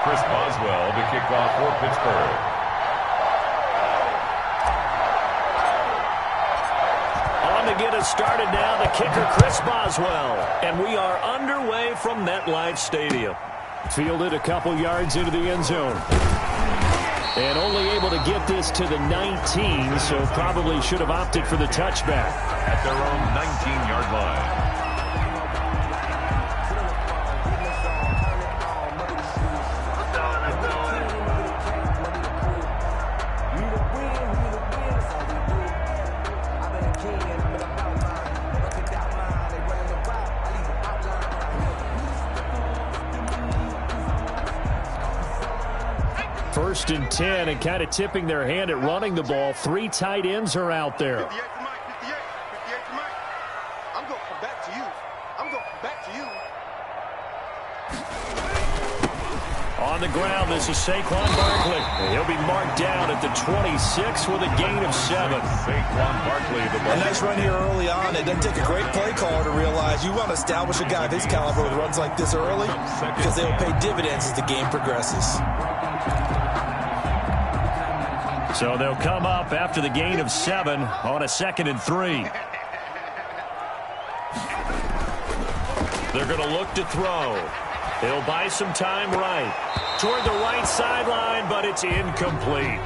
Chris Boswell to kick off for Pittsburgh. On to get us started now, the kicker, Chris Boswell. And we are underway from MetLife Stadium. Fielded a couple yards into the end zone. And only able to get this to the 19, so probably should have opted for the touchback. At their own 19-yard line. First and 10, and kind of tipping their hand at running the ball. 3 tight ends are out there. 58 to Mike, 58 to Mike. I'm going to come back to you. I'm going to come back to you. On the ground, this is Saquon Barkley. He'll be marked down at the 26 with a gain of 7. Saquon Barkley, the ball. A nice run here early on. It doesn't take a great play caller to realize you want to establish a guy of his caliber with runs like this early because they will pay dividends as the game progresses. So they'll come up after the gain of 7 on a 2nd and 3. They're going to look to throw. He'll buy some time right. Toward the right sideline, but it's incomplete.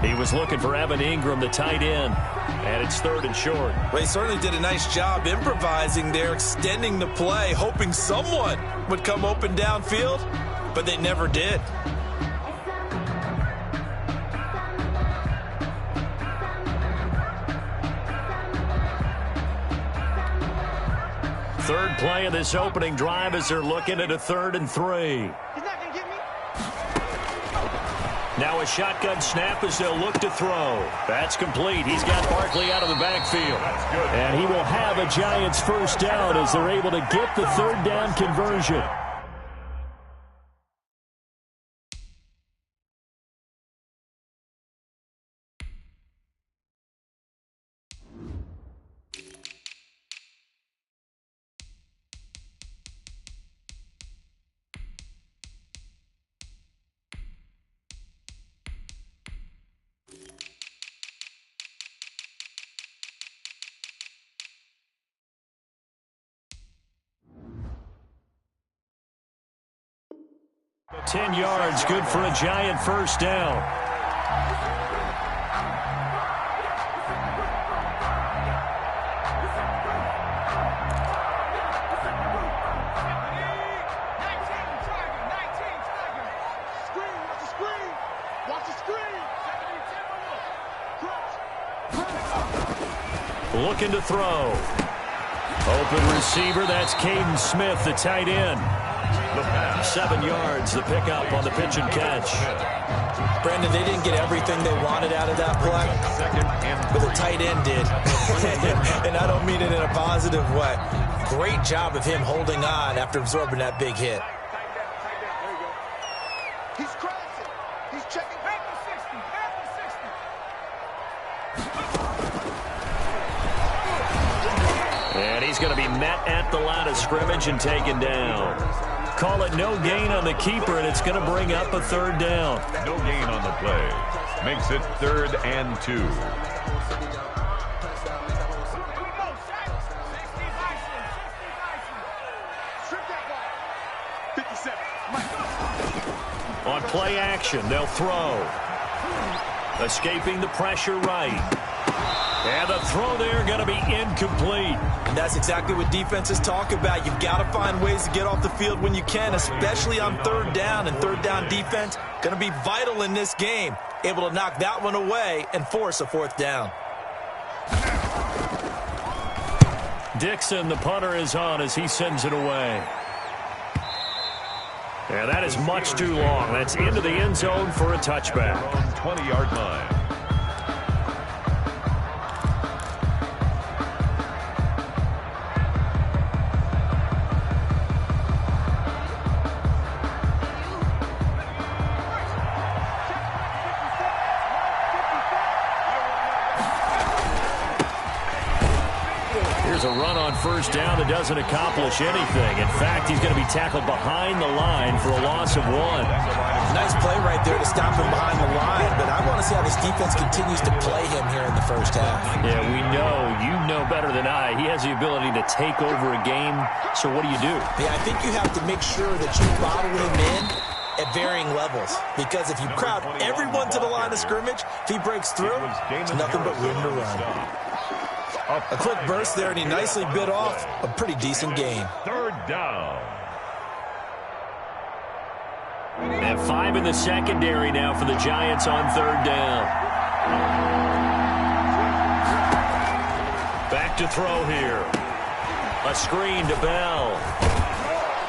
He was looking for Evan Ingram, the tight end, and it's 3rd and short. Well, he certainly did a nice job improvising there, extending the play, hoping someone would come open downfield, but they never did. Third play of this opening drive as they're looking at a 3rd and 3. He's not going to get me. Now a shotgun snap as they'll look to throw. That's complete. He's got Barkley out of the backfield. And he will have a Giants first down as they're able to get the 3rd down conversion. So 10 yards, good for a Giant first down. Looking to throw. Open receiver, that's Caden Smith, the tight end. 7 yards, the pickup on the pitch and catch. Brandon, they didn't get everything they wanted out of that play, but the tight end did. And I don't mean it in a positive way. Great job of him holding on after absorbing that big hit. He's crashing. He's checking back to 60. Back to 60. And he's going to be met at the line of scrimmage and taken down. Call it no gain on the keeper, and it's going to bring up a 3rd down. No gain on the play. Makes it 3rd and 2. On play action, they'll throw. Escaping the pressure right. And the throw there going to be incomplete. And that's exactly what defenses talk about. You've got to find ways to get off the field when you can, especially on 3rd down. And 3rd down defense going to be vital in this game. Able to knock that one away and force a 4th down. Dixon, the punter, is on as he sends it away. Yeah, that is much too long. That's into the end zone for a touchback. 20-yard line. first down that doesn't accomplish anything. In fact, he's going to be tackled behind the line for a loss of 1. Nice play right there to stop him behind the line, but I want to see how this defense continues to play him here in the first half. Yeah, we know. You know better than I. He has the ability to take over a game, so what do you do? Yeah, I think you have to make sure that you bottle him in at varying levels, because if you crowd everyone to the line of scrimmage, if he breaks through, it's nothing but room to run. A quick burst there, and he nicely bit off a pretty decent game. Third down. And 5 in the secondary now for the Giants on third down. Back to throw here. A screen to Bell.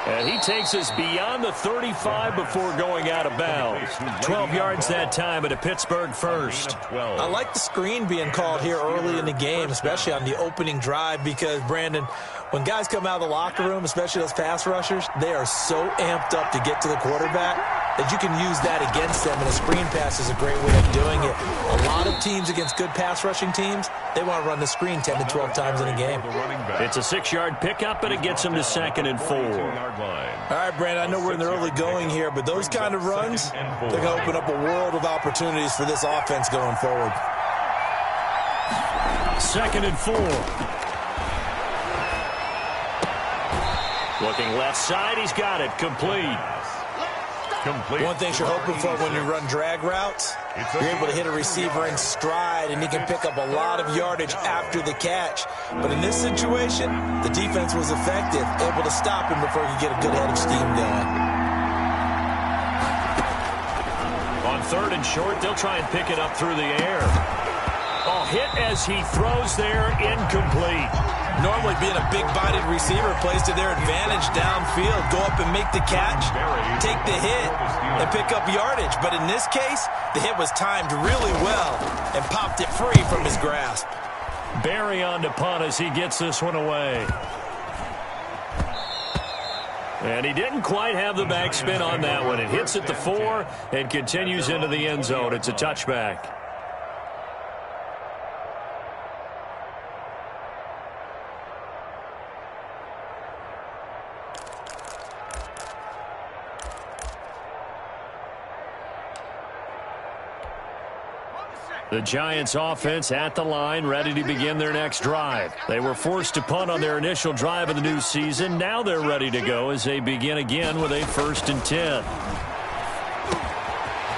And he takes us beyond the 35 before going out of bounds. 12 yards that time, and a Pittsburgh first. I like the screen being called here early in the game, especially on the opening drive, because, Brandon, when guys come out of the locker room, especially those pass rushers, they are so amped up to get to the quarterback that you can use that against them, and a screen pass is a great way of doing it. A lot of teams against good pass rushing teams, they want to run the screen 10 to 12 times in a game. It's a 6-yard pickup, and it gets them to 2nd and 4. All right, Brandon, I know we're in the early going here, but those kind of runs, they're going to open up a world of opportunities for this offense going forward. 2nd and 4. Looking left side, he's got it. Complete. One thing you're hoping for when you run drag routes, you're able to hit a receiver in stride, and he can pick up a lot of yardage after the catch. But in this situation, the defense was effective, able to stop him before he could get a good head of steam going. On 3rd and short, they'll try and pick it up through the air. Oh, hit as he throws there, incomplete. Normally being a big-bodied receiver plays to their advantage downfield. Go up and make the catch, take the hit, and pick up yardage. But in this case, the hit was timed really well and popped it free from his grasp. Barry on to punt as he gets this one away. And he didn't quite have the backspin on that one. It hits at the 4 and continues into the end zone. It's a touchback. The Giants offense at the line, ready to begin their next drive. They were forced to punt on their initial drive of the new season. Now they're ready to go as they begin again with a 1st and 10.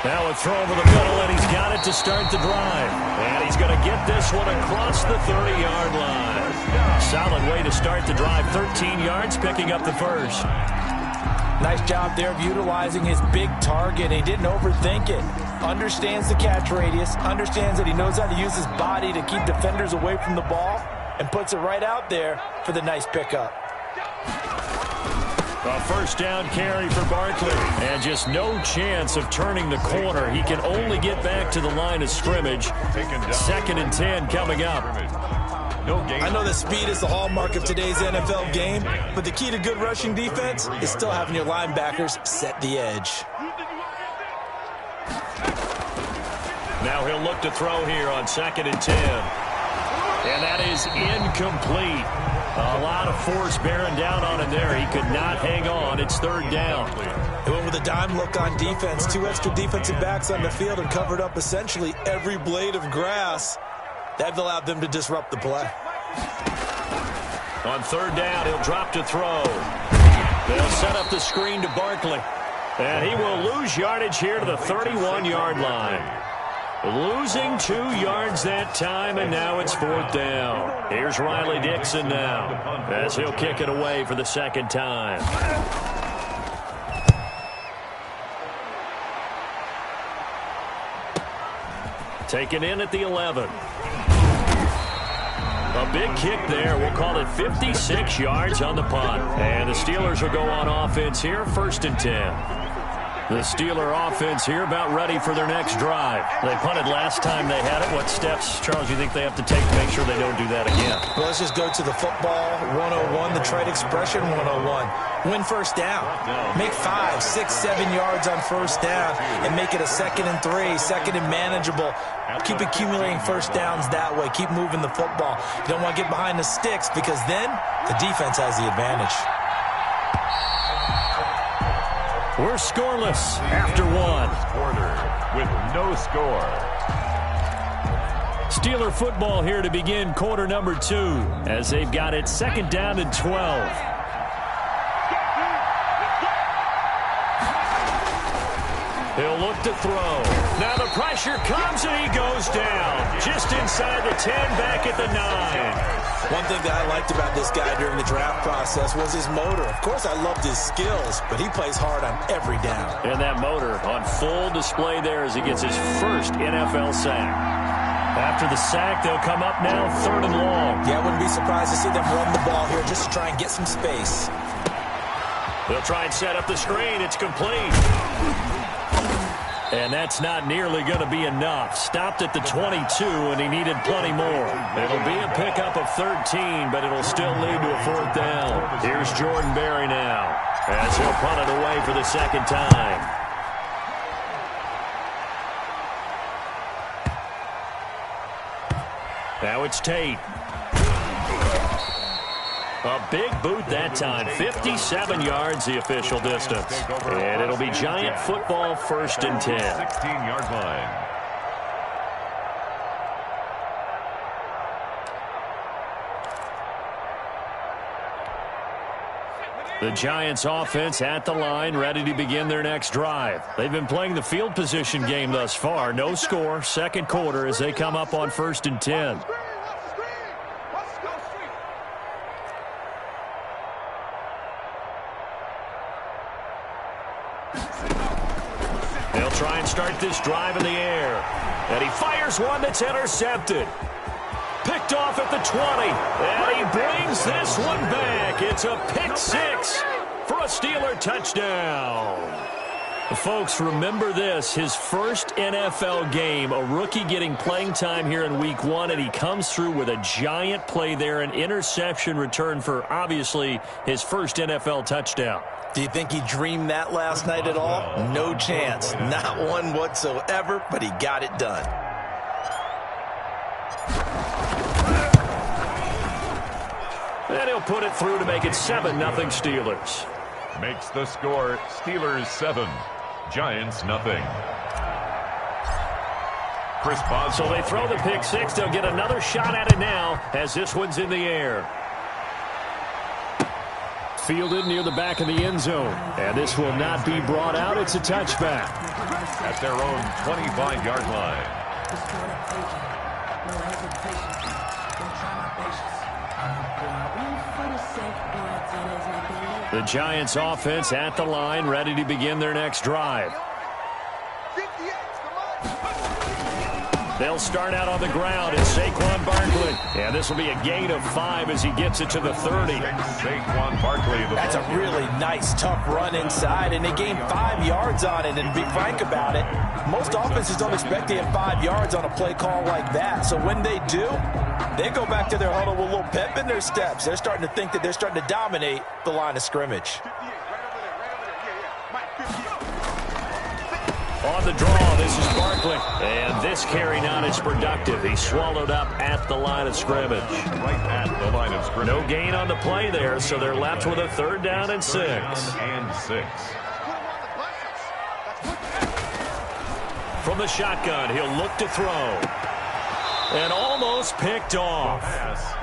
Now a throw over the middle, and he's got it to start the drive. And he's going to get this one across the 30-yard line. Solid way to start the drive. 13 yards, picking up the first. Nice job there of utilizing his big target. He didn't overthink it. Understands the catch radius, understands that he knows how to use his body to keep defenders away from the ball, and puts it right out there for the nice pickup. A 1st down carry for Barkley, and just no chance of turning the corner. He can only get back to the line of scrimmage. 2nd and 10 coming up. I know that speed is the hallmark of today's NFL game, but the key to good rushing defense is still having your linebackers set the edge. Now he'll look to throw here on 2nd and 10. And that is incomplete. A lot of force bearing down on him there. He could not hang on. It's 3rd down. They went with a dime look on defense. 2 extra defensive backs on the field and covered up essentially every blade of grass. That allowed them to disrupt the play. On 3rd down, he'll drop to throw. They'll set up the screen to Barkley. And he will lose yardage here to the 31-yard line. Losing 2 yards that time, and now it's 4th down. Here's Riley Dixon now as he'll kick it away for the 2nd time. Taken in at the 11. A big kick there. We'll call it 56 yards on the punt. And the Steelers will go on offense here, 1st and 10. The Steeler offense here about ready for their next drive. They punted last time they had it. What steps, Charles, you think they have to take to make sure they don't do that again? Well, let's just go to the football 101, the trade expression 101. Win first down. Make 5, 6, 7 yards on first down and make it a 2nd and 3, 2nd and manageable. Keep accumulating first downs that way. Keep moving the football. You don't want to get behind the sticks because then the defense has the advantage. We're scoreless after 1. Quarter with no score. Steeler football here to begin quarter number 2 as they've got it 2nd down and 12. He'll look to throw. Now the pressure comes and he goes down. Just inside the 10, back at the 9. One thing that I liked about this guy during the draft process was his motor. Of course, I loved his skills, but he plays hard on every down. And that motor on full display there as he gets his first NFL sack. After the sack, they'll come up now 3rd and long. Yeah, I wouldn't be surprised to see them run the ball here just to try and get some space. They'll try and set up the screen. It's complete. And that's not nearly going to be enough. Stopped at the 22, and he needed plenty more. It'll be a pickup of 13, but it'll still lead to a 4th down. Here's Jordan Berry now as he'll punt it away for the 2nd time. Now it's Tate. A big boot that time. 57 yards the official distance. And it'll be Giant football 1st and 10. 16-yard line. The Giants offense at the line, ready to begin their next drive. They've been playing the field position game thus far. No score, 2nd quarter as they come up on 1st and 10. They'll try and start this drive in the air. And he fires one that's intercepted. Picked off at the 20. And he brings this one back. It's a pick 6 for a Steeler touchdown. Folks, remember this. His first NFL game, a rookie getting playing time here in week 1, and he comes through with a giant play there, an interception return for, obviously, his first NFL touchdown. Do you think he dreamed that last night at all? No chance. Not one whatsoever, but he got it done. And he'll put it through to make it 7-0 Steelers. Makes the score Steelers 7, Giants nothing. Chris Boswell. So they throw the pick 6. They'll get another shot at it now as this one's in the air. Fielded near the back of the end zone. And this will not be brought out. It's a touchback. At their own 25-yard line. The Giants offense at the line, ready to begin their next drive. They'll start out on the ground as Saquon Barkley. And this will be a gain of 5 as he gets it to the 30. Saquon Barkley. That's a really nice, tough run inside, and they gained 5 yards on it. And to be frank about it, most offenses don't expect to get 5 yards on a play call like that. So when they do, they go back to their huddle with a little pep in their steps. They're starting to think that they're starting to dominate the line of scrimmage. On the draw, this is Barkley. And this carry not as productive. He swallowed up at the line of scrimmage. Right at the line of scrimmage. No gain on the play there, so they're left with a 3rd down and 6. And 6. From the shotgun, he'll look to throw. And almost picked off.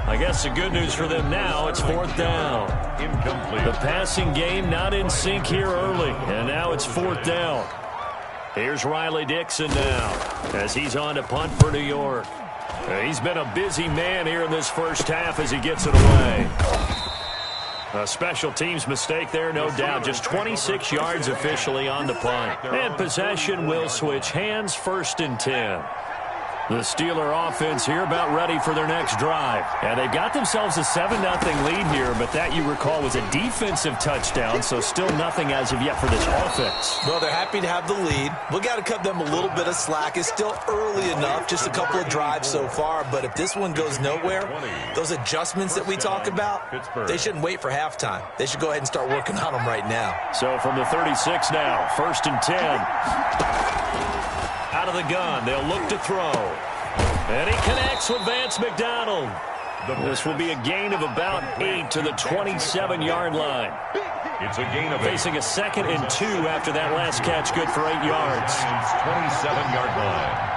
I guess the good news for them now, it's 4th down. Incomplete. The passing game not in sync here early. And now it's 4th down. Here's Riley Dixon now as he's on to punt for New York. He's been a busy man here in this first half as he gets it away. A special teams mistake there, no doubt. Just 26 yards officially on the punt. And possession will switch hands, 1st and 10. The Steeler offense here about ready for their next drive. And they've got themselves a 7-0 lead here, but that, you recall, was a defensive touchdown, so still nothing as of yet for this offense. Well, they're happy to have the lead. We got to cut them a little bit of slack. It's still early enough, just a couple of drives so far, but if this one goes nowhere, those adjustments that we talk about, they shouldn't wait for halftime. They should go ahead and start working on them right now. So from the 36 now, 1st and 10. Out of the gun, they'll look to throw. And he connects with Vance McDonald. This will be a gain of about 8 to the 27-yard line. It's a gain of 8. Facing a 2nd and 2 after that last catch, good for 8 yards. 27-yard line.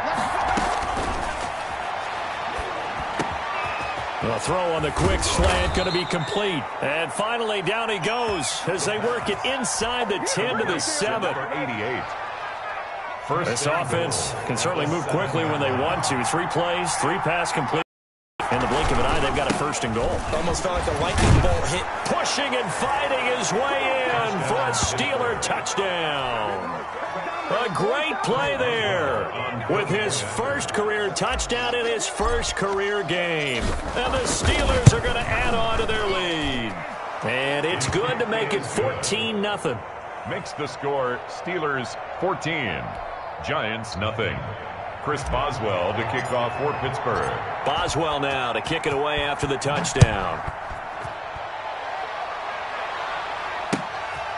The throw on the quick slant going to be complete. And finally, down he goes as they work it inside the 10 to the 7. 88. This offense can certainly move quickly when they want to. 3 plays, 3 pass complete. In the blink of an eye, they've got a 1st and goal. Almost felt like a lightning bolt hit. Pushing and fighting his way in for a Steeler touchdown. A great play there with his first career touchdown in his first career game. And the Steelers are going to add on to their lead. And it's good to make it 14-0. Makes the score Steelers 14. Giants nothing. Chris Boswell to kick off for Pittsburgh. Boswell now to kick it away after the touchdown.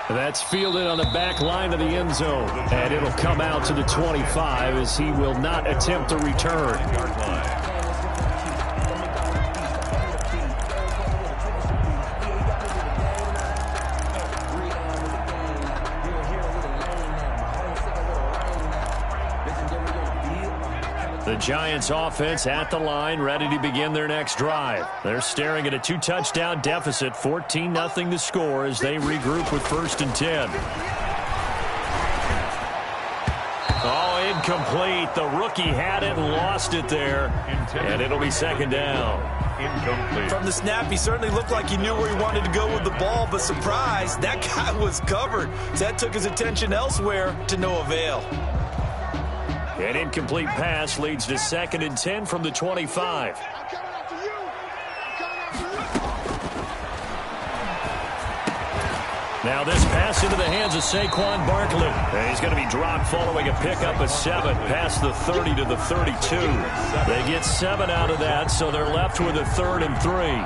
That's fielded on the back line of the end zone. And it'll come out to the 25 as he will not attempt to return. The Giants offense at the line, ready to begin their next drive. They're staring at a 2-touchdown deficit, 14-0 to score as they regroup with 1st and 10. Oh, incomplete. The rookie had it and lost it there, and it'll be 2nd down. Incomplete. From the snap, he certainly looked like he knew where he wanted to go with the ball, but surprise, that guy was covered. So that took his attention elsewhere to no avail. An incomplete pass leads to 2nd and 10 from the 25. Now this pass into the hands of Saquon Barkley. And he's going to be dropped following a pickup of 7 past the 30 to the 32. They get 7 out of that, so they're left with a 3rd and 3.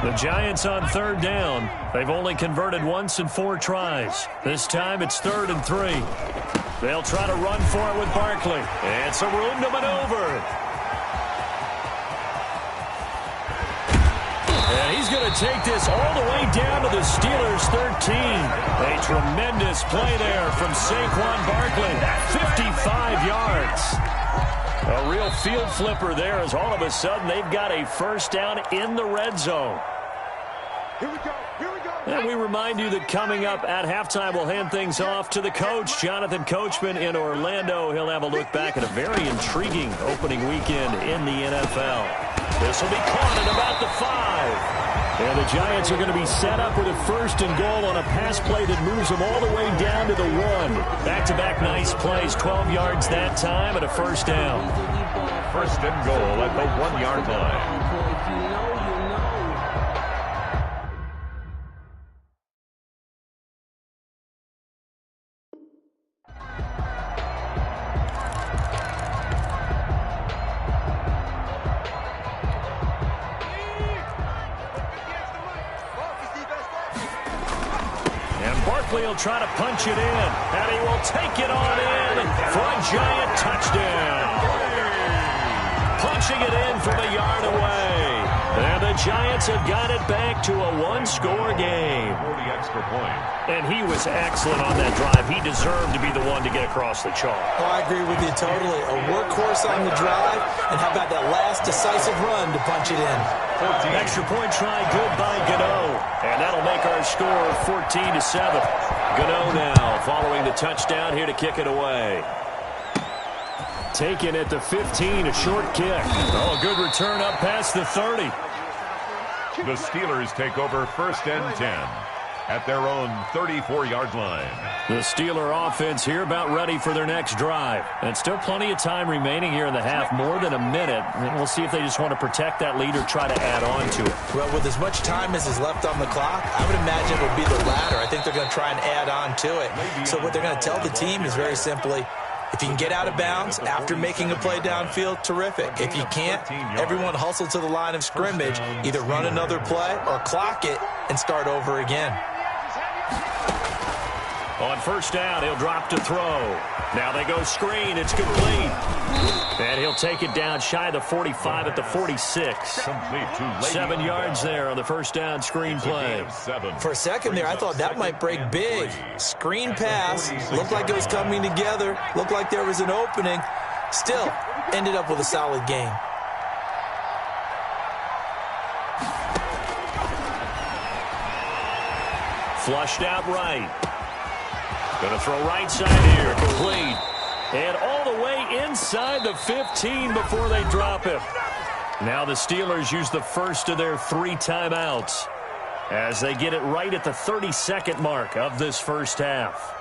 The Giants on 3rd down. They've only converted once in 4 tries. This time it's 3rd and 3. They'll try to run for it with Barkley. It's a room to maneuver. And he's going to take this all the way down to the Steelers' 13. A tremendous play there from Saquon Barkley. 55 yards. A real field flipper there as all of a sudden they've got a 1st down in the red zone. Here we go. Here we go. And we remind you that coming up at halftime, we'll hand things off to the coach, Jonathan Coachman in Orlando. He'll have a look back at a very intriguing opening weekend in the NFL. This will be caught at about the 5. And the Giants are going to be set up with a 1st and goal on a pass play that moves them all the way down to the 1. Back-to-back nice plays, 12 yards that time and a 1st down. 1st and goal at the 1-yard line. He'll try to punch it in, and he will take it on in for a Giant touchdown. Punching it in from a yard away. And the Giants have got it back to a 1-score game. For the extra point. And he was excellent on that drive. He deserved to be the one to get across the chalk. Oh, I agree with you totally. A workhorse on the drive, and how about that last decisive run to punch it in? 14. Extra point try good by Gano. And that'll make our score 14-7. Gano now following the touchdown here to kick it away. Taken at the 15, a short kick. Oh, a good return up past the 30. The Steelers take over 1st and 10. at their own 34-yard line. The Steeler offense here about ready for their next drive. And still plenty of time remaining here in the half, more than a minute. And we'll see if they just want to protect that lead or try to add on to it. Well, with as much time as is left on the clock, I would imagine it would be the latter. I think they're going to try and add on to it. So what they're going to tell the team is very simply, if you can get out of bounds after making a play downfield, terrific. If you can't, everyone hustle to the line of scrimmage, either run another play or clock it and start over again. On first down, he'll drop to throw. Now they go screen. It's complete. And he'll take it down shy of the 45 at the 46. 7 yards there on the first down screen play. For a second there, I thought that might break big. Screen pass. Looked like it was coming together. Looked like there was an opening. Still, ended up with a solid gain. Flushed out right. Going to throw right side here. Complete. And all the way inside the 15 before they drop him. Now the Steelers use the first of their 3 timeouts as they get it right at the 32nd mark of this first half.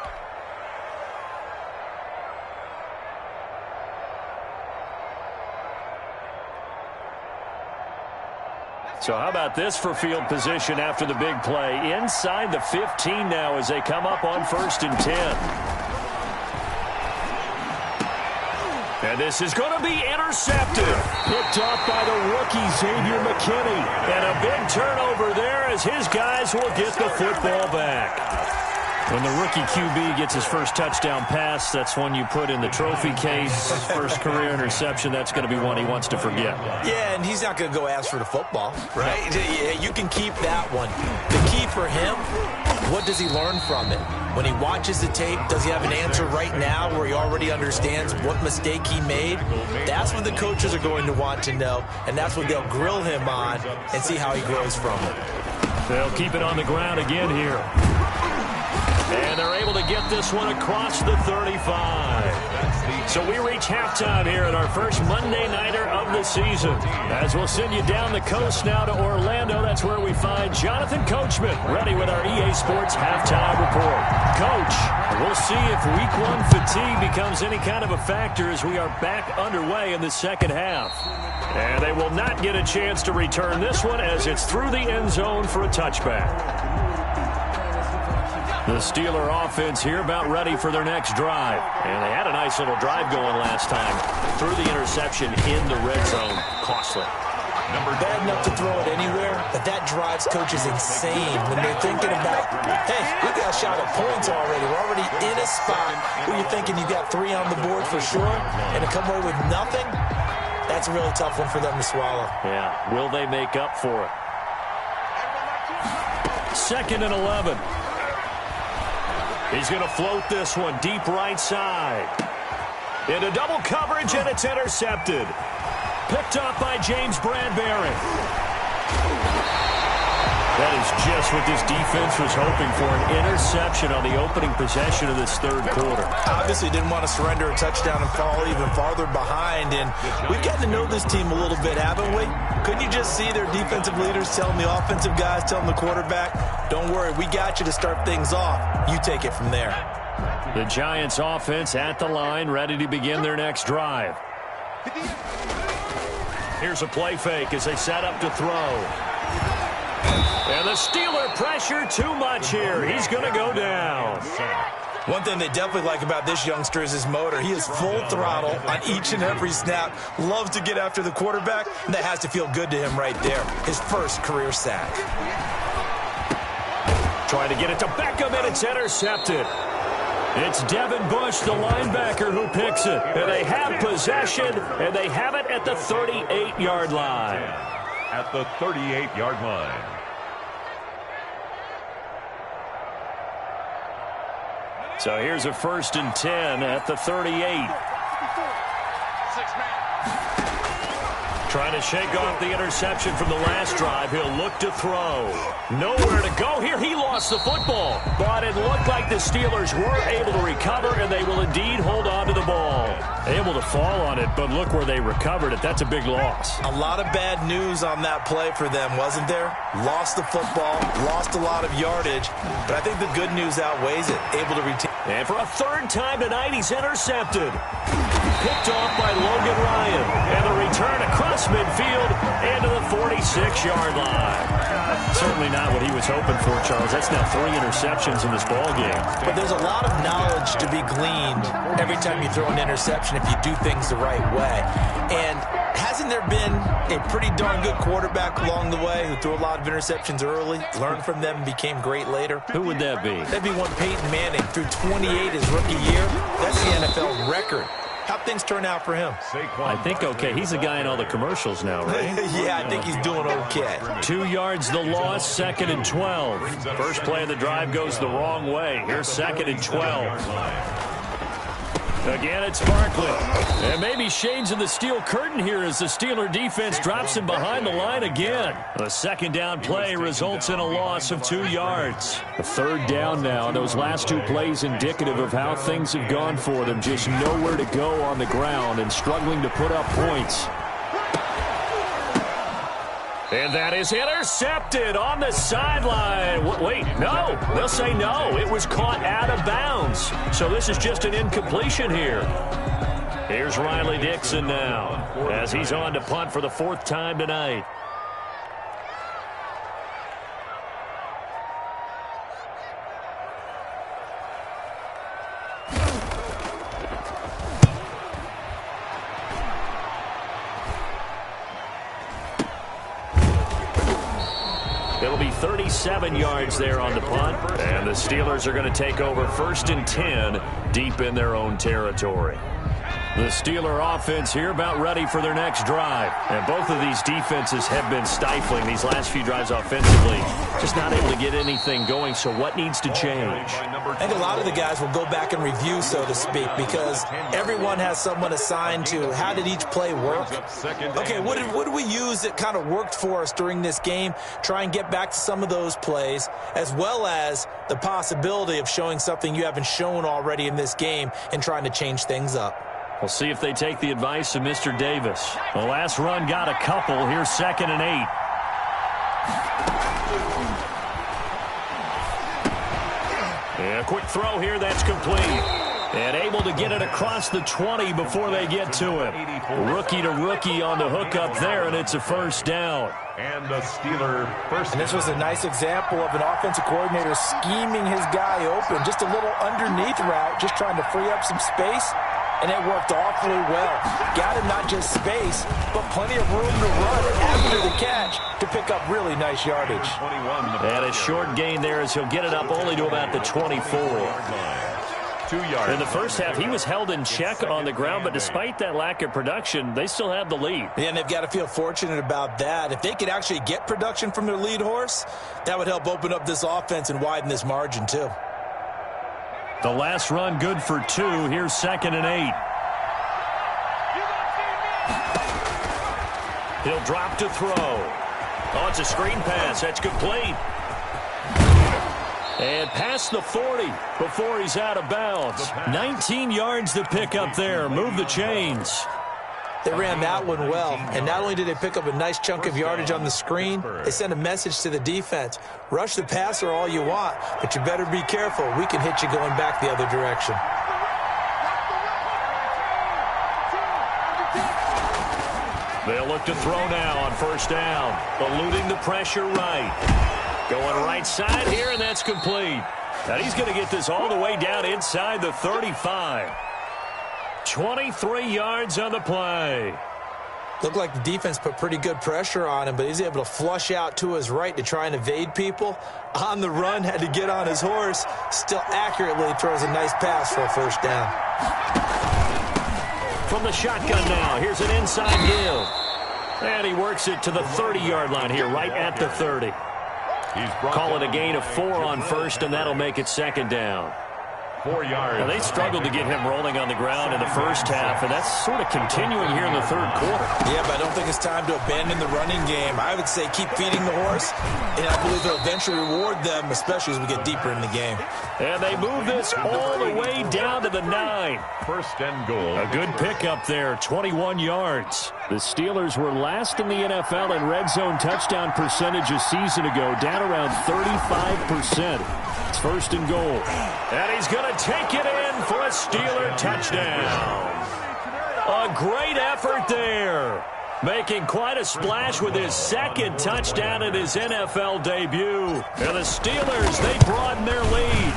So how about this for field position after the big play? Inside the 15 now as they come up on 1st and 10. And this is going to be intercepted. Picked off by the rookie, Xavier McKinney. And a big turnover there as his guys will get the football back. When the rookie QB gets his first touchdown pass, that's one you put in the trophy case. First career interception, that's going to be one he wants to forget. Yeah, and he's not going to go ask for the football, right? Yeah, you can keep that one. The key for him, what does he learn from it? When he watches the tape, does he have an answer right now where he already understands what mistake he made? That's what the coaches are going to want to know, and that's what they'll grill him on and see how he grows from it. They'll keep it on the ground again here. And they're able to get this one across the 35. So we reach halftime here at our first Monday Nighter of the season. As we'll send you down the coast now to Orlando, that's where we find Jonathan Coachman ready with our EA Sports Halftime Report. Coach, we'll see if Week 1 fatigue becomes any kind of a factor as we are back underway in the second half. And they will not get a chance to return this one as it's through the end zone for a touchback. The Steeler offense here about ready for their next drive. And they had a nice little drive going last time. Threw the interception in the red zone. Costly. Bad enough to throw it anywhere, but that drives coaches insane when they're thinking about, hey, we got a shot at points already. We're already in a spot where you're thinking you got 3 on the board for sure, and to come away with nothing, that's a really tough one for them to swallow. Yeah, will they make up for it? 2nd and 11. He's going to float this one deep right side. Into double coverage, and it's intercepted. Picked up by James Bradbury. That is just what this defense was hoping for, an interception on the opening possession of this third quarter. Obviously didn't want to surrender a touchdown and fall even farther behind, and we've gotten to know this team a little bit, haven't we? Couldn't you just see their defensive leaders telling the offensive guys, telling the quarterback, don't worry, we got you to start things off. You take it from there. The Giants offense at the line, ready to begin their next drive. Here's a play fake as they set up to throw. And the Steeler pressure too much here. He's going to go down. One thing they definitely like about this youngster is his motor. He is full throttle on each and every snap. Loves to get after the quarterback, and that has to feel good to him right there. His first career sack. Trying to get it to Beckham, and it's intercepted. It's Devin Bush, the linebacker, who picks it. And they have possession, and they have it at the 38-yard line. At the 38-yard line. So here's a 1st and 10 at the 38. Trying to shake off the interception from the last drive. He'll look to throw. Nowhere to go here. He lost the football. But it looked like the Steelers were able to recover, and they will indeed hold on to the ball. Able to fall on it, but look where they recovered it. That's a big loss. A lot of bad news on that play for them, wasn't there? Lost the football, lost a lot of yardage, but I think the good news outweighs it. Able to retain. And for a third time tonight, he's intercepted. Picked off by Logan Ryan. And the return across midfield and to the 46-yard line. Certainly not what he was hoping for, Charles. That's now 3 interceptions in this ballgame. But there's a lot of knowledge to be gleaned every time you throw an interception if you do things the right way. And hasn't there been a pretty darn good quarterback along the way who threw a lot of interceptions early, learned from them, and became great later? Who would that be? That'd be one Peyton Manning. Threw 28 his rookie year. That's the NFL record. How'd things turn out for him? I think okay. He's a guy in all the commercials now, right? Yeah, I think he's doing okay. 2 yards the loss, 2nd and 12. First play of the drive goes the wrong way. Here's 2nd and 12. Again, it's Barkley. And maybe shades of the steel curtain here as the Steeler defense drops him behind the line again. A second down play results in a loss of 2 yards. A third down now. Those last 2 plays indicative of how things have gone for them. Just nowhere to go on the ground and struggling to put up points. And that is intercepted on the sideline. Wait, no. They'll say no. It was caught out of bounds. So this is just an incompletion here. Here's Riley Dixon now as he's on to punt for the 4th time tonight. It'll be 37 yards there on the punt. And the Steelers are going to take over 1st and 10 deep in their own territory. The Steeler offense here about ready for their next drive. And both of these defenses have been stifling these last few drives offensively. Just not able to get anything going. So what needs to change? I think a lot of the guys will go back and review, so to speak, because everyone has someone assigned to how did each play work. Okay, what did we use that kind of worked for us during this game? Try and get back to some of those plays, as well as the possibility of showing something you haven't shown already in this game and trying to change things up. We'll see if they take the advice of Mr. Davis. The last run got a couple. Here's 2nd and 8. And a quick throw here. That's complete. And able to get it across the 20 before they get to him. Rookie to rookie on the hookup there, and it's a 1st down. And the Steeler first. And this was a nice example of an offensive coordinator scheming his guy open. Just a little underneath route, just trying to free up some space. And it worked awfully well. Got him not just space, but plenty of room to run after the catch to pick up really nice yardage. And a short gain there as he'll get it up only to about the 24. 2 yards. In the first half, he was held in check on the ground, but despite that lack of production, they still have the lead. Yeah, and they've got to feel fortunate about that. If they could actually get production from their lead horse, that would help open up this offense and widen this margin too. The last run good for 2. Here's 2nd and 8. He'll drop to throw. Oh, it's a screen pass. That's complete. And past the 40 before he's out of bounds. 19 yards to pick up there. Move the chains. They ran that one well, and not only did they pick up a nice chunk of yardage on the screen, they sent a message to the defense. Rush the passer all you want, but you better be careful. We can hit you going back the other direction. They'll look to throw now on 1st down, eluding the pressure right. Going right side here, and that's complete. Now he's going to get this all the way down inside the 35. 23 yards on the play. Looked like the defense put pretty good pressure on him, but he's able to flush out to his right to try and evade people. On the run, had to get on his horse. Still accurately throws a nice pass for a 1st down. From the shotgun now, here's an inside give. And he works it to the 30-yard line here, right at the 30. Call it a gain of 4 on 1st, and that'll make it 2nd down. 4 yards. Now, they struggled to get him rolling on the ground in the first half, and that's sort of continuing here in the third quarter. Yeah, but I don't think it's time to abandon the running game. I would say keep feeding the horse, and I believe it'll eventually reward them, especially as we get deeper in the game. And they move this all the way down to the 9. First and goal. A good pickup there, 21 yards. The Steelers were last in the NFL in red zone touchdown percentage a season ago, down around 35%. It's first and goal. And he's going to take it in for a Steeler touchdown. A great effort there. Making quite a splash with his second touchdown in his NFL debut. And the Steelers, they broaden their lead.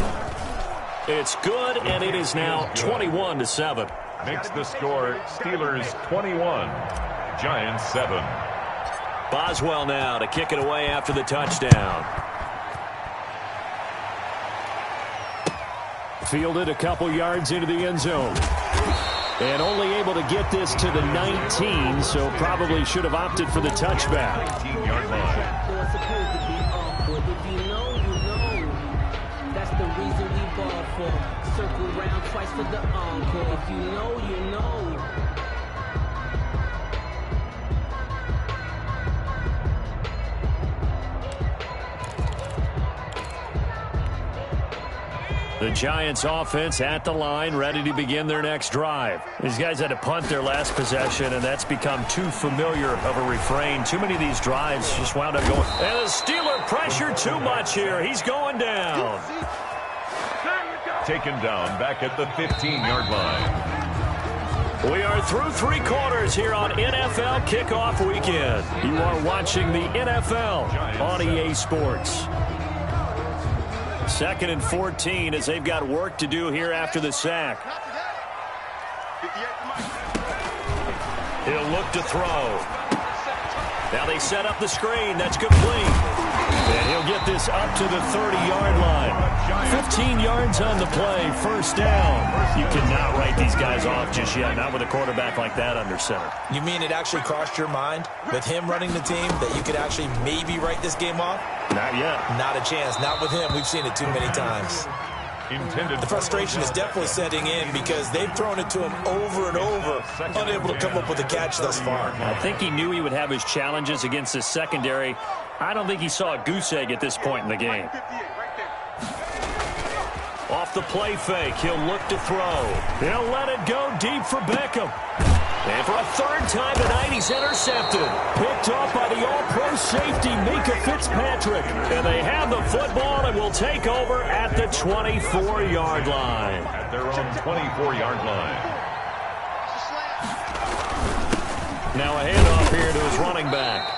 It's good, and it is now 21-7. Makes the score Steelers 21, Giants 7. Boswell now to kick it away after the touchdown. Fielded a couple yards into the end zone. And only able to get this to the 19, so probably should have opted for the touchback. 19-yard line. If you know, you know. That's the reason we ball for. Circle round twice for the encore. If you know, you know. The Giants offense at the line, ready to begin their next drive. These guys had to punt their last possession, and that's become too familiar of a refrain. Too many of these drives just wound up going. And the Steeler pressure too much here. He's going down. Taken down back at the 15-yard line. We are through 3 quarters here on NFL Kickoff Weekend. You are watching the NFL on EA Sports. 2nd and 14 as they've got work to do here after the sack. He'll look to throw. Now they set up the screen. That's complete. And he'll get this up to the 30-yard line. 15 yards on the play. First down. You cannot write these guys off just yet. Not with a quarterback like that under center. You mean it actually crossed your mind with him running the team that you could actually maybe write this game off? Not yet. Not a chance. Not with him. We've seen it too many times. The frustration is definitely setting in because they've thrown it to him over and over, unable to come up with a catch thus far. I think he knew he would have his challenges against his secondary. I don't think he saw a goose egg at this point in the game. Off the play fake, he'll look to throw. He'll let it go deep for Beckham. And for a third time tonight, he's intercepted. Picked off by the all-pro safety, Mika Fitzpatrick. And they have the football and will take over at the 24-yard line. At their own 24-yard line. Now a handoff here to his running back.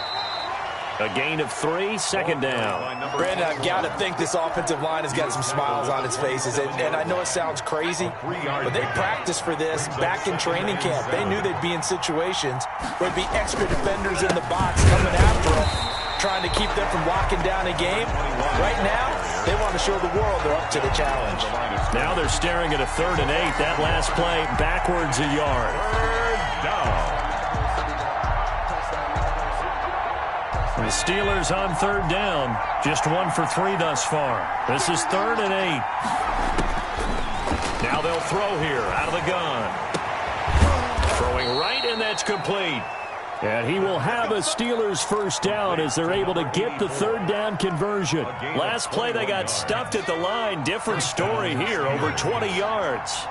A gain of 3, second down. Brandon, I've got to think this offensive line has got some smiles on its faces. And I know it sounds crazy, but they practiced for this back in training camp. They knew they'd be in situations where there'd be extra defenders in the box coming after them, trying to keep them from locking down a game. Right now, they want to show the world they're up to the challenge. Now they're staring at a 3rd and 8. That last play, backwards a yard. Third down. The Steelers on 3rd down. Just 1 for 3 thus far. This is 3rd and 8. Now they'll throw here out of the gun. Throwing right, and that's complete. And he will have a Steelers first down as they're able to get the 3rd down conversion. Last play they got stuffed at the line. Different story here, over 20 yards.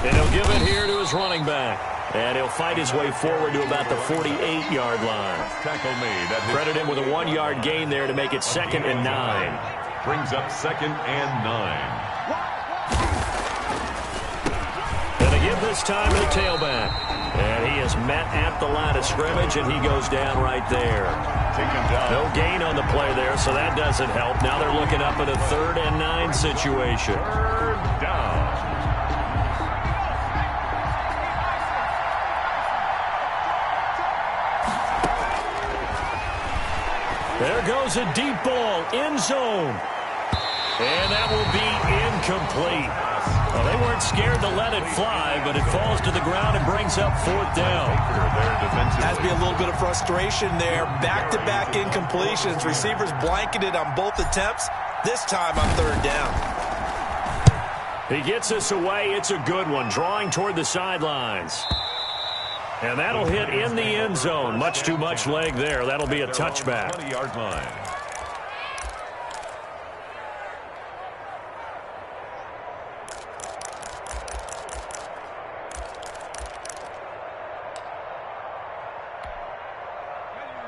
And he'll give it here to his running back. And he'll fight his way forward to about the 48-yard line. Tackle made. Credit him with a 1-yard gain there to make it 2nd and 9. Brings up 2nd and 9. And they give this time to the tailback. And he is met at the line of scrimmage, and he goes down right there. Taken down. No gain on the play there, so that doesn't help. Now they're looking up at a 3rd and 9 situation. 3rd down. There goes a deep ball, end zone. And that will be incomplete. Well, they weren't scared to let it fly, but it falls to the ground and brings up 4th down. Has to be a little bit of frustration there. Back-to-back incompletions. Receivers blanketed on both attempts. This time on third down. He gets us away. It's a good one, drawing toward the sidelines. And that'll hit in the end zone. Much too much leg there. That'll be a touchback. 20-yard line.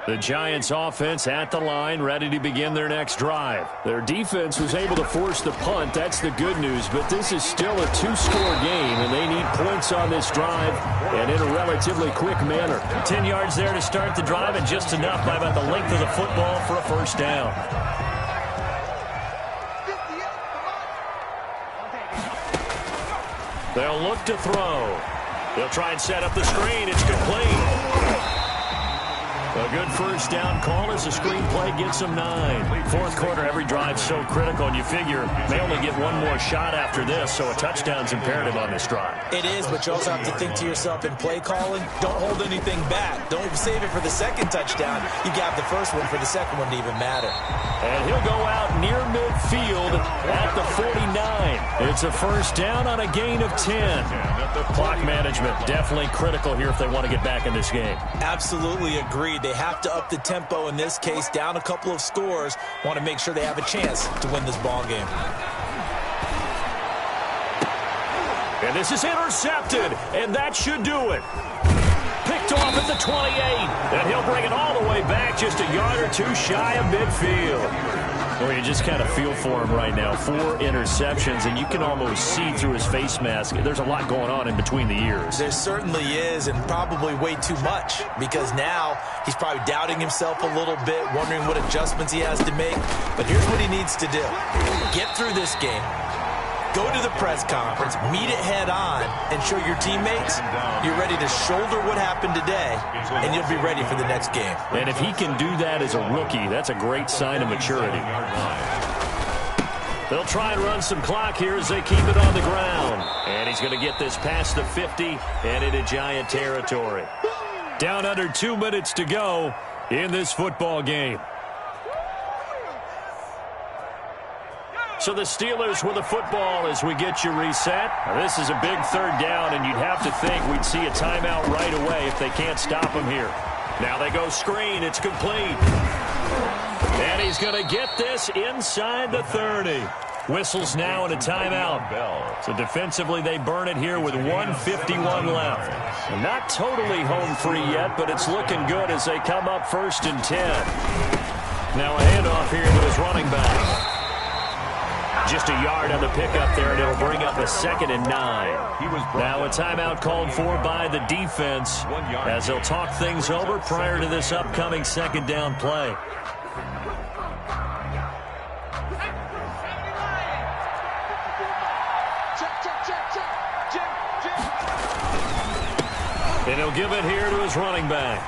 The Giants offense at the line, ready to begin their next drive. Their defense was able to force the punt. That's the good news, but this is still a two-score game, and they need points on this drive and in a relatively quick manner. 10 yards there to start the drive, and just enough by about the length of the football for a first down. They'll look to throw. They'll try and set up the screen. It's complete. A good first down call as the screen play gets them 9. Fourth quarter, every drive's so critical, and you figure they only get one more shot after this, so a touchdown's imperative on this drive. It is, but you also have to think to yourself in play calling, don't hold anything back. Don't save it for the second touchdown. You got the first one for the second one to even matter. And he'll go out near midfield at the 49. It's a first down on a gain of 10. Clock management definitely critical here if they want to get back in this game. Absolutely agreed. They have to up the tempo in this case, down a couple of scores. Want to make sure they have a chance to win this ball game. And this is intercepted, and that should do it. Picked off at the 28, and he'll bring it all the way back just a yard or two shy of midfield. Well, you just kind of feel for him right now. 4 interceptions, and you can almost see through his face mask. There's a lot going on in between the ears. There certainly is, and probably way too much, because now he's probably doubting himself a little bit, wondering what adjustments he has to make. But here's what he needs to do. Get through this game. Go to the press conference, meet it head on, and show your teammates you're ready to shoulder what happened today, and you'll be ready for the next game. And if he can do that as a rookie, that's a great sign of maturity. They'll try and run some clock here as they keep it on the ground. And he's going to get this past the 50 and into Giant territory. Down under 2 minutes to go in this football game. So the Steelers with the football as we get you reset. Now this is a big third down, and you'd have to think we'd see a timeout right away if they can't stop him here. Now they go screen. It's complete. And he's going to get this inside the 30. Whistles now and a timeout. So defensively they burn it here with 1:51 left. Not totally home free yet, but it's looking good as they come up 1st and 10. Now a handoff here to his running back. Just a yard on the pickup there, and it'll bring up a 2nd and 9. Now a timeout called for by the defense as they'll talk things over prior to this upcoming 2nd down play. And he'll give it here to his running back.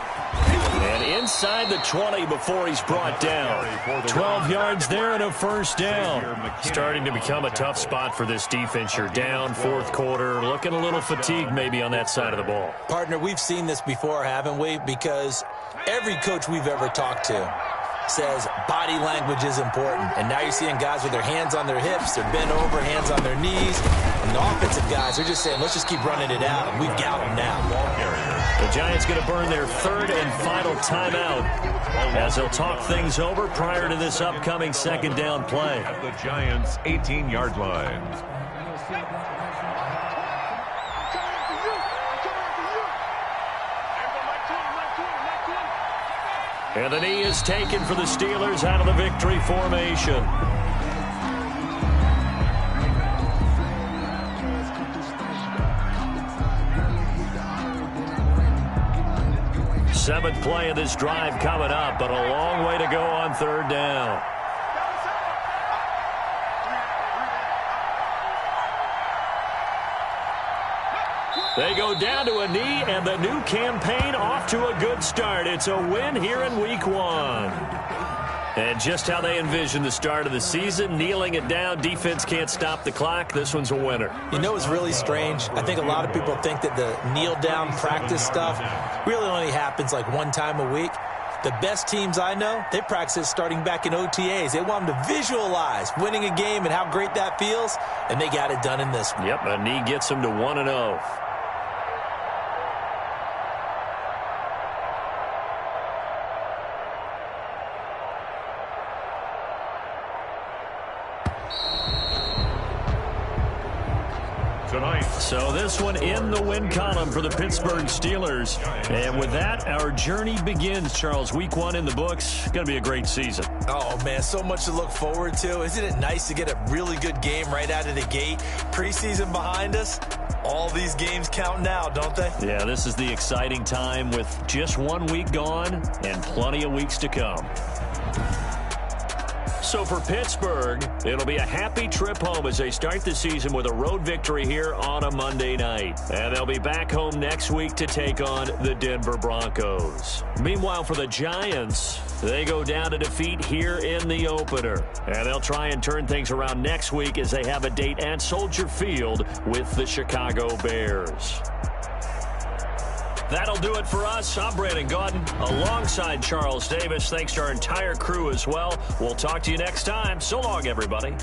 And inside the 20 before he's brought down. 12 yards there and a first down. Starting to become a tough spot for this defense. You're down 4th quarter, looking a little fatigued maybe on that side of the ball. Partner, we've seen this before, haven't we? Because every coach we've ever talked to says body language is important. And now you're seeing guys with their hands on their hips, they're bent over, hands on their knees. And the offensive guys are just saying, let's just keep running it out. And we've got them now. The Giants going to burn their 3rd and final timeout as they'll talk things over prior to this upcoming 2nd down play. At the Giants' 18-yard line. And the knee is taken for the Steelers out of the victory formation. Seventh play of this drive coming up, but a long way to go on 3rd down. They go down to a knee, and the new campaign off to a good start. It's a win here in Week 1. And just how they envision the start of the season, kneeling it down, defense can't stop the clock. This one's a winner. You know what's really strange? I think a lot of people think that the kneel-down practice stuff really only happens like one time a week. The best teams I know, they practice it starting back in OTAs. They want them to visualize winning a game and how great that feels, and they got it done in this one. Yep, a knee gets them to 1-0. Tonight. So this one in the win column for the Pittsburgh Steelers. And with that, our journey begins, Charles. Week 1 in the books. Going to be a great season. Oh, man, so much to look forward to. Isn't it nice to get a really good game right out of the gate? Preseason behind us. All these games count now, don't they? Yeah, this is the exciting time with just 1 week gone and plenty of weeks to come. So for Pittsburgh, it'll be a happy trip home as they start the season with a road victory here on a Monday night. And they'll be back home next week to take on the Denver Broncos. Meanwhile, for the Giants, they go down to defeat here in the opener. And they'll try and turn things around next week as they have a date at Soldier Field with the Chicago Bears. That'll do it for us. I'm Brandon Gaudin alongside Charles Davis. Thanks to our entire crew as well. We'll talk to you next time. So long, everybody.